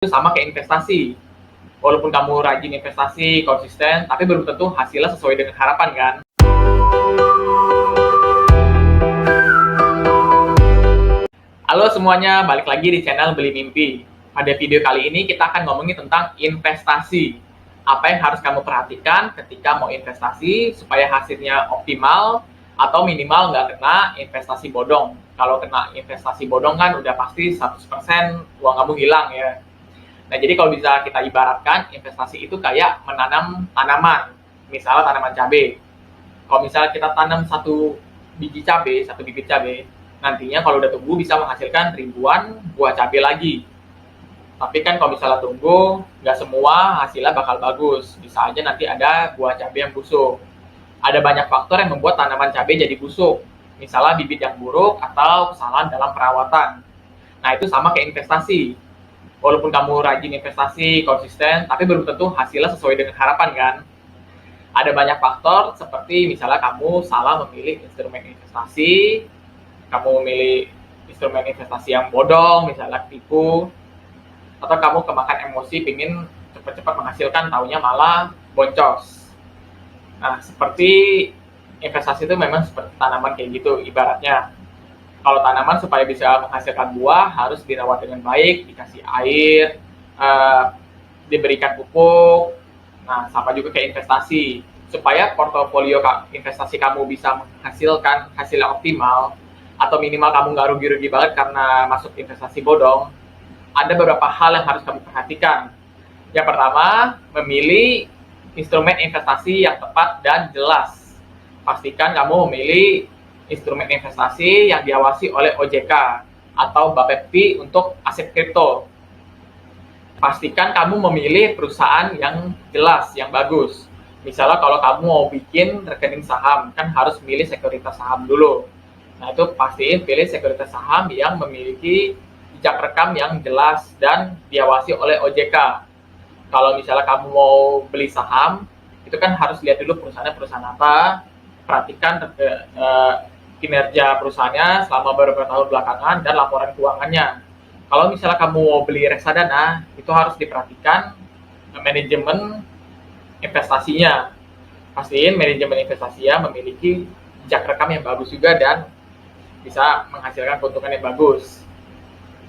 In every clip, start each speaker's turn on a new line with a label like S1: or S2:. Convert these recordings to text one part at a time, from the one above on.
S1: Itu sama kayak investasi. Walaupun kamu rajin investasi, konsisten, tapi belum tentu hasilnya sesuai dengan harapan kan. Halo semuanya, balik lagi di channel Beli Mimpi. Pada video kali ini kita akan ngomongin tentang investasi. Apa yang harus kamu perhatikan ketika mau investasi supaya hasilnya optimal atau minimal nggak kena investasi bodong. Kalau kena investasi bodong kan udah pasti 100% uang kamu hilang ya. Nah, jadi kalau bisa kita ibaratkan, investasi itu kayak menanam tanaman. Misalnya tanaman cabai. Kalau misalnya kita tanam satu biji cabai, satu bibit cabai, nantinya kalau udah tumbuh bisa menghasilkan ribuan buah cabai lagi. Tapi kan kalau misalnya tumbuh, nggak semua hasilnya bakal bagus. Bisa aja nanti ada buah cabai yang busuk. Ada banyak faktor yang membuat tanaman cabai jadi busuk. Misalnya bibit yang buruk atau kesalahan dalam perawatan. Nah, itu sama kayak investasi. Walaupun kamu rajin investasi, konsisten, tapi belum tentu hasilnya sesuai dengan harapan kan. Ada banyak faktor seperti misalnya kamu salah memilih instrumen investasi, kamu memilih instrumen investasi yang bodong, misalnya tipu, atau kamu kemakan emosi pingin cepat-cepat menghasilkan, taunya malah boncos. Nah, seperti investasi itu memang seperti tanaman kayak gitu ibaratnya. Kalau tanaman supaya bisa menghasilkan buah harus dirawat dengan baik, dikasih air, diberikan pupuk. Nah, sama juga kayak investasi. Supaya portofolio investasi kamu bisa menghasilkan hasil yang optimal, atau minimal kamu nggak rugi-rugi banget karena masuk investasi bodong, ada beberapa hal yang harus kamu perhatikan. Yang pertama, memilih instrumen investasi yang tepat dan jelas. Pastikan kamu memilih instrumen investasi yang diawasi oleh OJK atau Bapepti untuk aset kripto. Pastikan kamu memilih perusahaan yang jelas, yang bagus. Misalnya kalau kamu mau bikin rekening saham, kan harus milih sekuritas saham dulu. Nah, itu pastiin pilih sekuritas saham yang memiliki jejak rekam yang jelas dan diawasi oleh OJK. Kalau misalnya kamu mau beli saham, itu kan harus lihat dulu perusahaan apa, perhatikan kinerja perusahaannya selama beberapa tahun belakangan dan laporan keuangannya. Kalau misalnya kamu mau beli reksadana, itu harus diperhatikan manajemen investasinya. Pastiin manajemen investasinya memiliki jejak rekam yang bagus juga dan bisa menghasilkan keuntungan yang bagus.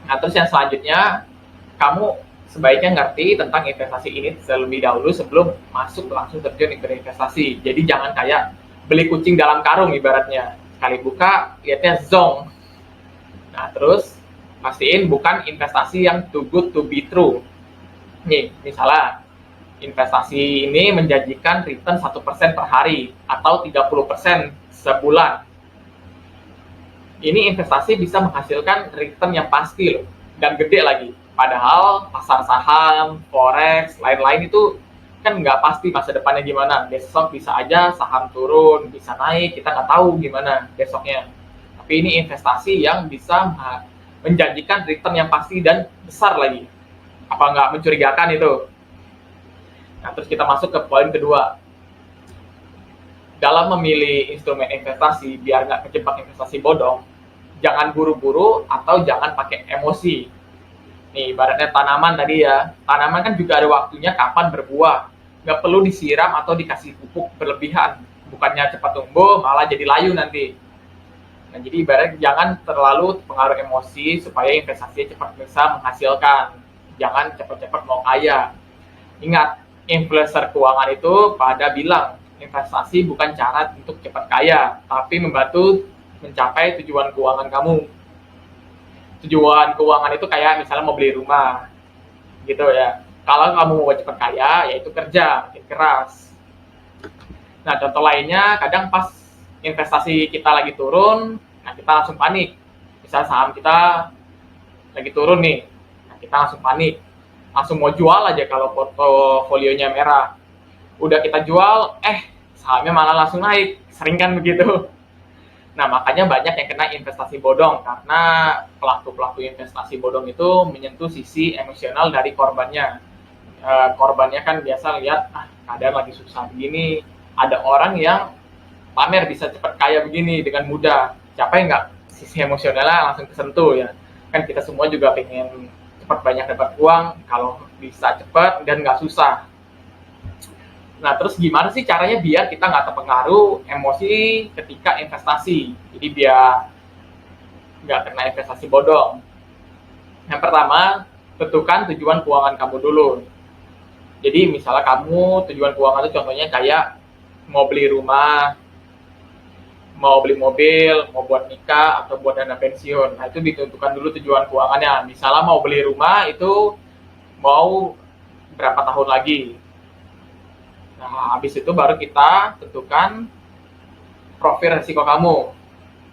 S1: Nah, terus yang selanjutnya, kamu sebaiknya ngerti tentang investasi ini terlebih dahulu sebelum masuk langsung terjun berinvestasi. Jadi jangan kayak beli kucing dalam karung ibaratnya. Sekali buka, lihatnya zong. Nah, terus pastiin bukan investasi yang too good to be true. Nih, misalnya investasi ini menjanjikan return 1% per hari atau 30% sebulan. Ini investasi bisa menghasilkan return yang pasti loh, dan gede lagi. Padahal pasar saham, forex, lain-lain itu kan nggak pasti masa depannya gimana. Besok bisa aja saham turun, bisa naik, kita nggak tahu gimana besoknya. Tapi ini investasi yang bisa menjanjikan return yang pasti dan besar lagi. Apa nggak mencurigakan itu? Nah, terus kita masuk ke poin kedua. Dalam memilih instrumen investasi, biar nggak kejebak investasi bodong, jangan buru-buru atau jangan pakai emosi. Nih, ibaratnya tanaman tadi ya, tanaman kan juga ada waktunya kapan berbuah. Nggak perlu disiram atau dikasih pupuk berlebihan. Bukannya cepat tumbuh, malah jadi layu nanti. Nah, jadi ibaratnya jangan terlalu pengaruh emosi supaya investasi cepat bisa menghasilkan. Jangan cepat-cepat mau kaya. Ingat, influencer keuangan itu pada bilang, investasi bukan cara untuk cepat kaya, tapi membantu mencapai tujuan keuangan kamu. Tujuan keuangan itu kayak misalnya mau beli rumah, gitu ya. Kalau kamu mau cepat kaya, yaitu kerja, makin keras. Nah, contoh lainnya, kadang pas investasi kita lagi turun, nah kita langsung panik. Misalnya saham kita lagi turun nih, nah kita langsung panik. Langsung mau jual aja kalau portofolionya merah. Udah kita jual, sahamnya malah langsung naik. Sering kan begitu. Nah, makanya banyak yang kena investasi bodong karena pelaku-pelaku investasi bodong itu menyentuh sisi emosional dari korbannya. Korbannya kan biasa lihat, kadang lagi susah begini, ada orang yang pamer bisa cepat kaya begini dengan mudah. Siapa yang nggak sisi emosionalnya langsung kesentuh ya? Kan kita semua juga pengen cepat banyak dapat uang, kalau bisa cepat dan nggak susah. Nah, terus gimana sih caranya biar kita nggak terpengaruh emosi ketika investasi? Jadi biar nggak kena investasi bodong. Yang pertama, tentukan tujuan keuangan kamu dulu. Jadi misalnya kamu tujuan keuangan itu contohnya kayak mau beli rumah, mau beli mobil, mau buat nikah, atau buat dana pensiun. Nah, itu ditentukan dulu tujuan keuangannya. Misalnya mau beli rumah itu mau berapa tahun lagi. Nah, habis itu baru kita tentukan profil resiko kamu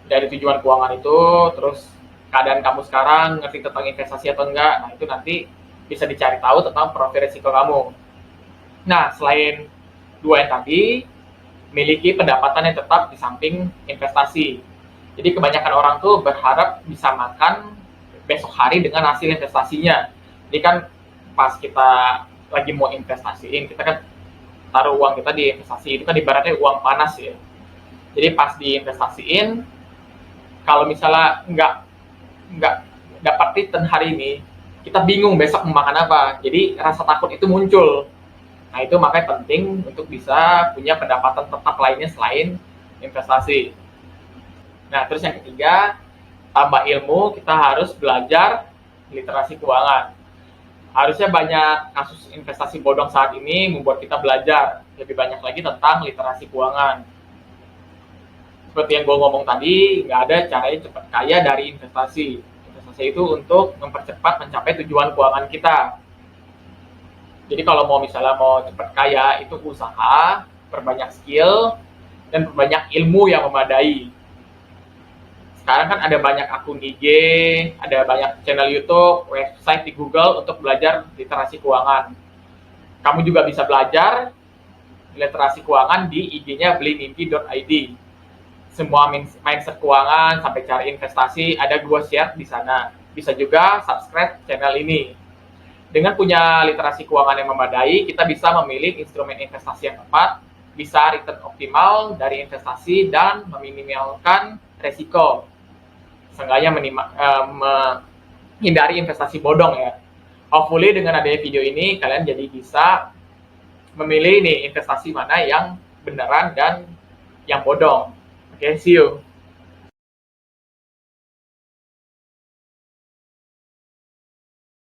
S1: dari tujuan keuangan itu, terus keadaan kamu sekarang ngerti tentang investasi atau enggak. Nah, itu nanti bisa dicari tahu tentang profil resiko kamu. Nah, selain dua yang tadi, miliki pendapatan yang tetap di samping investasi. Jadi kebanyakan orang tuh berharap bisa makan besok hari dengan hasil investasinya. Jadi kan pas kita lagi mau investasiin, kita kan taruh uang kita di investasi, itu kan ibaratnya uang panas ya. Jadi pas diinvestasiin, kalau misalnya nggak dapat return hari ini, kita bingung besok mau makan apa. Jadi rasa takut itu muncul. Nah, itu makanya penting untuk bisa punya pendapatan tetap lainnya selain investasi. Nah, terus yang ketiga, tambah ilmu, kita harus belajar literasi keuangan. Harusnya banyak kasus investasi bodong saat ini membuat kita belajar lebih banyak lagi tentang literasi keuangan. Seperti yang gue ngomong tadi, nggak ada caranya cepat kaya dari investasi. Investasi itu untuk mempercepat mencapai tujuan keuangan kita. Jadi kalau misalnya mau cepat kaya, itu usaha, perbanyak skill, dan perbanyak ilmu yang memadai. Sekarang kan ada banyak akun IG, ada banyak channel YouTube, website di Google untuk belajar literasi keuangan. Kamu juga bisa belajar literasi keuangan di IG-nya belimimpi.id. Semua mindset keuangan sampai cara investasi ada gue share di sana. Bisa juga subscribe channel ini. Dengan punya literasi keuangan yang memadai, kita bisa memilih instrumen investasi yang tepat, bisa return optimal dari investasi, dan meminimalkan resiko. Seenggaknya menghindari investasi bodong ya. Hopefully dengan adanya video ini, kalian jadi bisa memilih nih investasi mana yang beneran dan yang bodong. Oke, see you.